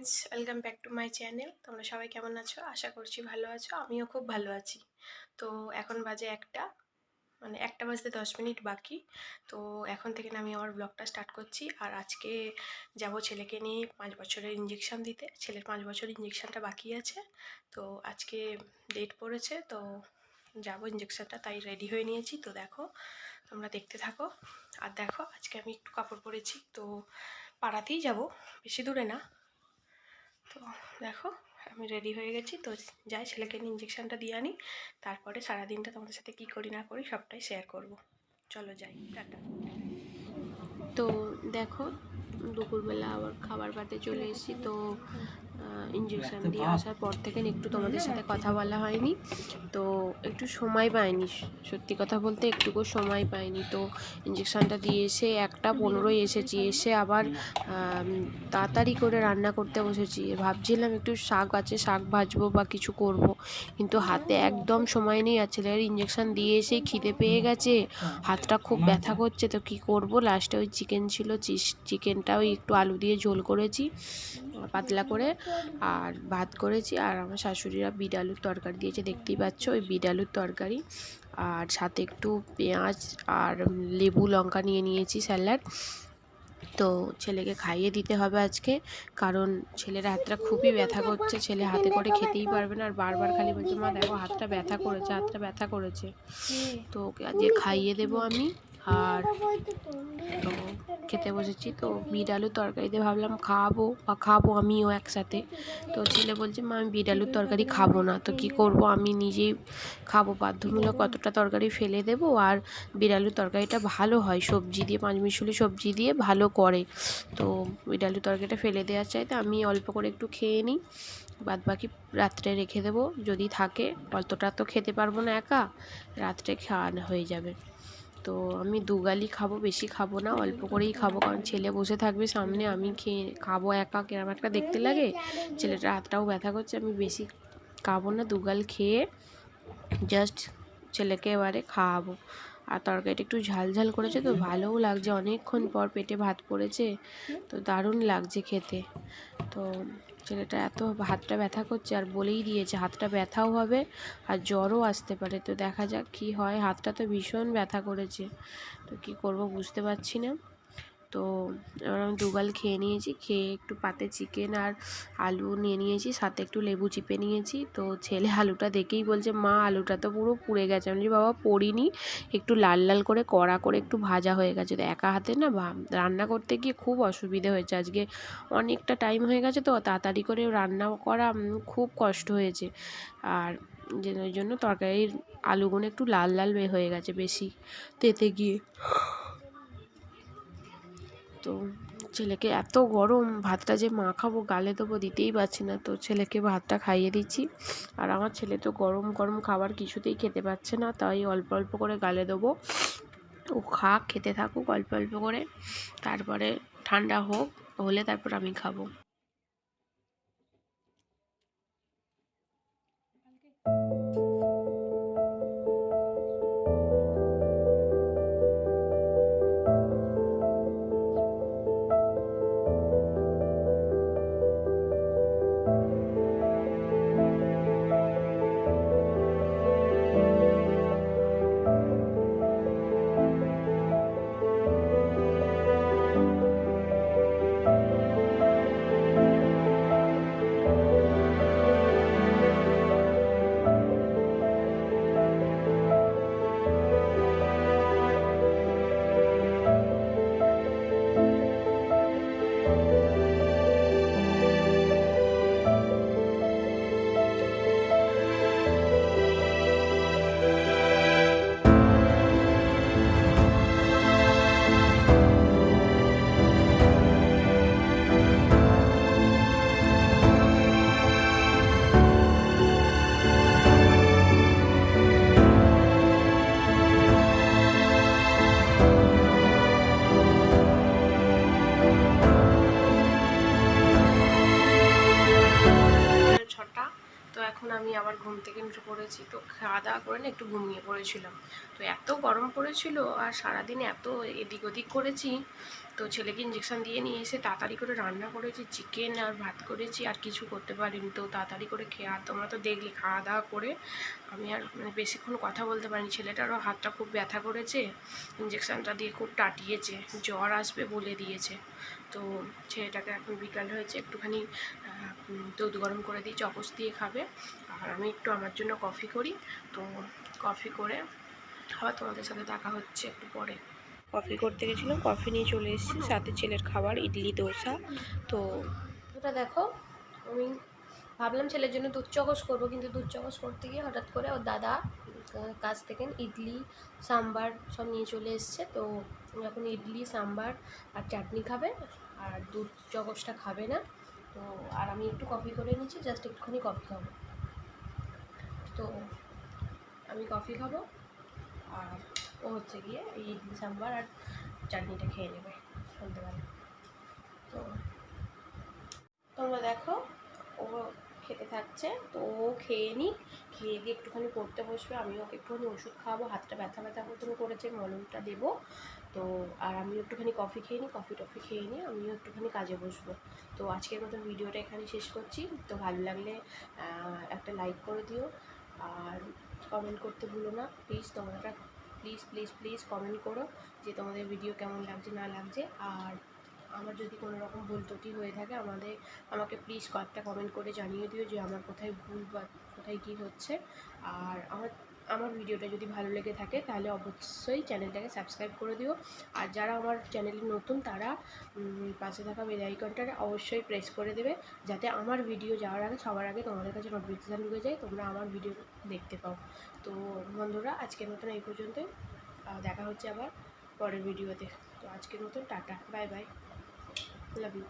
Friends, welcome back to my channel. তোমরা সবাই কেমন আছো? আশা করছি ভালো আছো। আমিও খুব ভালো আছি। তো এখন বাজে একটা, মানে 1টা বাজতে 10 মিনিট বাকি। তো এখন থেকে আমি আমার ব্লগটা স্টার্ট করছি। আর আজকে যাব ছেলেকে নিয়ে 5 বছরের ইঞ্জেকশন দিতে। ছেলের 5 বছর ইঞ্জেকশনটা বাকি আছে। তো আজকে ডেট পড়েছে, তো যাব ইঞ্জেকশনটা, তাই রেডি হয়ে নিয়েছি। তো দেখো, তোমরা দেখতে থাকো। আর দেখো, আজকে আমি একটু কাপড় পরেছি, তো পাড়াতেই যাব, বেশি দূরে না। তো দেখো, আমি রেডি হয়ে গেছি। তো যাই, ছেলেকে নিয়ে ইঞ্জেকশনটা দিয়ে আনি, তারপরে সারাদিনটা তোমাদের সাথে কী করি না করি সবটাই শেয়ার করব। চলো যাই, টাটা। তো দেখো, দুপুরবেলা আবার খাবার পাতে চলে এসেছি। তো ইঞ্জেকশন দিয়ে আসার পর থেকে একটু তোমাদের সাথে কথা বলা হয়নি, তো একটু সময় পাইনি। সত্যি কথা বলতে একটুকু সময় পাইনি। তো ইঞ্জেকশনটা দিয়ে এসে 1টা 15 এসেছি, এসে আবার তাড়াতাড়ি করে রান্না করতে বসেছি। ভাবছিলাম একটু শাক আছে, শাক ভাজবো বা কিছু করব, কিন্তু হাতে একদম সময় নেই। আর ছেলের ইঞ্জেকশন দিয়ে এসেই খিদে পেয়ে গেছে, হাতটা খুব ব্যথা করছে। তো কি করব, লাস্টে ওই চিকেন ছিল, চিকেনটা ওই একটু আলু দিয়ে ঝোল করেছি পাতলা করে, আর ভাত করেছি। আর আমার শাশুড়িরা বিট আলুর তরকারি দিয়েছে, দেখতেই পাচ্ছ, ওই বিট আলুর তরকারি। আর সাথে একটু পেঁয়াজ আর লেবু লঙ্কা নিয়ে নিয়েছি স্যালাড। তো ছেলেকে খাইয়ে দিতে হবে আজকে, কারণ ছেলের হাতটা খুবই ব্যথা করছে। ছেলে হাতে করে খেতেই পারবে না, আর বারবার খালি বলছে, মা দেখো হাতটা ব্যথা করেছে, হাতটা ব্যথা করেছে। তো ওকে আজকে খাইয়ে দেবো আমি। আর তো খেতে বসেছি। তো বিট আলুর তরকারিতে ভাবলাম খাবো আমিও একসাথে। তো ছেলে বলছে, মা আমি বিট আলুর তরকারি খাবো না। তো কি করব, আমি নিজেই খাবো, বাধ্যমূলক কতটা তরকারি ফেলে দেবো। আর বিট আলুর তরকারিটা ভালো হয়, সবজি দিয়ে, পাঁচমিশালি সবজি দিয়ে ভালো করে। তো বিট আলুর তরকারিটা ফেলে দেওয়ার চাইতে আমি অল্প করে একটু খেয়ে নিই, বাদ বাকি রাত্রে রেখে দেবো যদি থাকে। অতটা তো খেতে পারবো না একা, রাত্রে খাওয়ানো হয়ে যাবে। তো আমি দুগালি খাবো, বেশি খাবো না, অল্প করেই খাবো, কারণ ছেলে বসে থাকবে সামনে, আমি খেয়ে খাবো একা, কেরম একটা দেখতে লাগে। ছেলেটার হাতটাও ব্যথা করছে, আমি বেশি খাবো না, দুগাল খেয়ে জাস্ট ছেলেকে এবারে খাওয়াবো। আর তরকারিটা একটু ঝাল ঝাল করেছে, তো ভালোও লাগছে, অনেকক্ষণ পর পেটে ভাত পড়েছে, তো দারুণ লাগছে খেতে। তো ছেলেটা এত হাতটা ব্যথা করছে, আর বলেই দিয়েছে হাতটা ব্যথাও হবে আর জ্বরও আসতে পারে। তো দেখা যাক কি হয়, হাতটা তো ভীষণ ব্যথা করেছে। তো কি করব বুঝতে পারছি না। তো এবার আমি দুগাল খেয়ে নিয়েছি, খেয়ে একটু পাতে চিকেন আর আলু নিয়ে নিয়েছি, সাথে একটু লেবু চিপে নিয়েছি। তো ছেলে আলুটা দেখেই বলছে, মা আলুটা তো পুরো পুড়ে গেছে। আমি বলছি, বাবা পড়িনি, একটু লাল লাল করে কড়া করে একটু ভাজা হয়ে গেছে। তো একা হাতে না রান্না করতে গিয়ে খুব অসুবিধে হয়েছে আজকে, অনেকটা টাইম হয়ে গেছে, তো তাড়াতাড়ি করে রান্না করা খুব কষ্ট হয়েছে। আর ওই জন্য তরকারির আলুগুলো একটু লাল লাল হয়ে গেছে বেশি তেতে গিয়ে। তো ছেলেকে এত গরম, ভাতটা যে মাখাবো গালে দেবো দিতেই পারছি না। তো ছেলেকে ভাতটা খাইয়ে দিচ্ছি। আর আমার ছেলে তো গরম গরম খাবার কিছুতেই খেতে পারছে না, তাই অল্প অল্প করে গালে দেবো, ও খাক, খেতে থাকুক অল্প অল্প করে, তারপরে ঠান্ডা হলে তারপর আমি খাবো। তো এখন আমি আবার ঘুম থেকে উঠে পড়েছি। তো খাওয়া দাওয়া করে না একটু ঘুমিয়ে পড়েছিলাম। তো এত গরম পড়েছিল, আর সারাদিন এত এদিক ওদিক করেছি, তো ছেলেকে ইঞ্জেকশান দিয়ে নিয়ে এসে তাড়াতাড়ি করে রান্না করেছি, চিকেন আর ভাত করেছি, আর কিছু করতে পারিনি। তো তাড়াতাড়ি করে খেয়ে, আর তোমরা তো দেখলে খাওয়া দাওয়া করে আমি আর মানে বেশিক্ষণ কথা বলতে পারিনি। ছেলেটারও হাতটা খুব ব্যথা করেছে, ইঞ্জেকশানটা দিয়ে খুব টাটিয়েছে, জ্বর আসবে বলে দিয়েছে। তো ছেলেটাকে এখন বিকাল হয়েছে, একটুখানি দুধ গরম করে দিই, চকস দিয়ে খাবে। আর আমি একটু আমার জন্য কফি করি। তো কফি করে আবার তোমাদের সাথে দেখা হচ্ছে একটু পরে। কফি করতে গেছিলাম, কফি নিয়ে চলে এসেছি, সাথে ছেলের খাবার ইডলি দোসা। তো ওটা দেখো, আমি ভাবলাম ছেলের জন্য দুধ চকস করবো, কিন্তু দুধ চকস করতে গিয়ে হঠাৎ করে ওর দাদা কাছ থেকে ইডলি সাম্বার সব নিয়ে চলে এসছে। তো এখন ইডলি সাম্বার আর চাটনি খাবে, আর দুধ চকসটা খাবে না। তো আর আমি একটু কফি করে নিচ্ছি, জাস্ট একটুখানি কফি খাবো। তো আমি কফি খাবো, আর ও হচ্ছে গিয়ে এই ইডলি সাম্বার আর চাটনিটা খেয়ে নেবে সন্ধ্যেবেলা। তো তোমরা দেখো, ও খেতে থাকছে। তো ও খেয়ে নিই, খেয়ে দিয়ে একটুখানি পড়তে বসবে, আমি ওকে একটুখানি ওষুধ খাওয়াবো, হাতটা ব্যথা ব্যথা মতন করেছে, মলমটা দেবো। তো আর আমিও একটুখানি কফি খেয়ে নিই, কফি টফি খেয়ে নিই, আমিও একটুখানি কাজে বসবো। তো আজকের মতন ভিডিওটা এখানে শেষ করছি। তো ভালো লাগলে একটা লাইক করে দিও, আর কমেন্ট করতে ভুলো না প্লিজ। তোমরা প্লিজ প্লিজ প্লিজ কমেন্ট করো যে তোমাদের ভিডিও কেমন লাগছে না লাগছে। আর আমার যদি কোনো রকম ভুল ত্রুটি হয়ে থাকে আমাকে প্লিজ কয়েকটা কমেন্ট করে জানিয়ে দিও যে আমার কোথায় ভুল বা কোথায় কী হচ্ছে। আর আমার ভিডিওটা যদি ভালো লেগে থাকে তাহলে অবশ্যই চ্যানেলটাকে সাবস্ক্রাইব করে দিও। আর যারা আমার চ্যানেলে নতুন তারা পাশে থাকা বেল আইকনটা অবশ্যই প্রেস করে দেবে, যাতে আমার ভিডিও যাওয়ার আগে সবার আগে তোমাদের কাছে নোটিফিকেশান ঢুকে যায়, তোমরা আমার ভিডিও দেখতে পাও। তো বন্ধুরা, আজকের মতন এই পর্যন্তই, দেখা হচ্ছে আবার পরের ভিডিওতে। তো আজকের মতন tata, bye bye, love you.